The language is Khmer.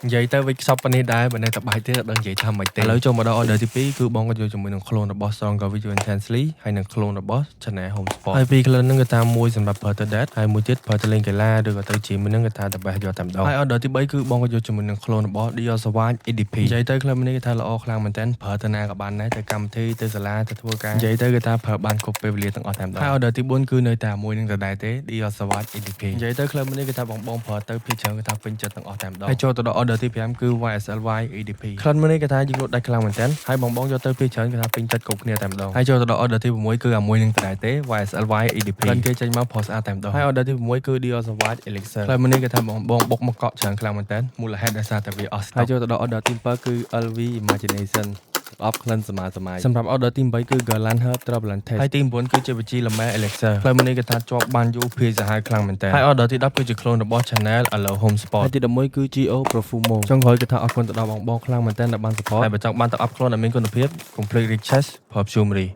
និយាយទៅវិចខ្សប់ប៉ុណ្នេះដែរបើនៅតែបាយទៀតអត់ដឹងនិយាយថាម៉េចទេឥឡូវចូលមកដល់ order ទី2គឺបងគាត់យកជាមួយនឹង clone របស់ Stronger Video Intensely ហើយនិង clone របស់ Channel Home Sport ហើយពីរ clone ហ្នឹងគឺថាមួយសម្រាប់ប្រើទៅ date ហើយមួយទៀតប្រើទៅលេងកីឡាឬក៏ទៅ gym ហ្នឹងគឺថា the best យកតែម្ដងហើយ order ទី3គឺបងគាត់យកជាមួយនឹង clone របស់ Dior Sauvage EDP និយាយទៅ clone នេះគឺថាល្អខ្លាំងមែនទែនប្រើទៅណាក៏បានដែរទៅកម្មវិធីទៅសាលាទៅធ្វើការនិយាយទៅគឺថាប្រើបានគ្រប់ពេលវេលាទាំងអស់តែម្ដងហើយ order ទី4គឺនៅតែមួយនឹងដដែលទេ Dior Sauvage EDP និយាយទៅ clone នេះគឺថាបងប្រើទៅភាគច្រើនគឺថាពេញចិត្តទាំងអស់តែម្ដងហើយចូលទៅដល់ order ទី5គឺ YSL EDP ក្លិនមួយនេះគេថាយើងលក់ដាច់ខ្លាំងមែនទែនហើយបងយកទៅពីច្រើនគេថាពេញចិត្តគ្រប់គ្នាតែម្ដងហើយចូលទៅដល់ order ទី6គឺអាមួយនឹងដដែលទេ YSL EDP ក្លិនគេចេញមកផុសស្អាតតែម្ដងហើយ order ទី6គឺ Dior Sauvage Elixir ក្លិនមួយនេះគេថាបងបុកមកកក់ច្រើនខ្លាំងមែនទែនមូលហេតុដោយសារតែវាអស់ ហើយចូលទៅដល់ order ទី7គឺ LV Imagination អបក្លិនសម័យសម្រាប់ order ទី8គឺ Guerlain Herb Travel Taste ហើយទី9គឺជាវិជីលម៉ែ Elixir ក្លិនមួយនេះគេថាជាប់បានយូរភាយសាហាវខ្លាំងមែនទែនហើយ order ទី10គឺជា clone របស់ Chanel Hello Home Sport ហើយទី11គឺ GO Profumo ចុងក្រោយគេថាអរគុណទៅដល់បងខ្លាំងមែនទែនដែលបាន support ហើយបើចង់បានទៅ up clone ដែលមានគុណភាព complete richest perfumery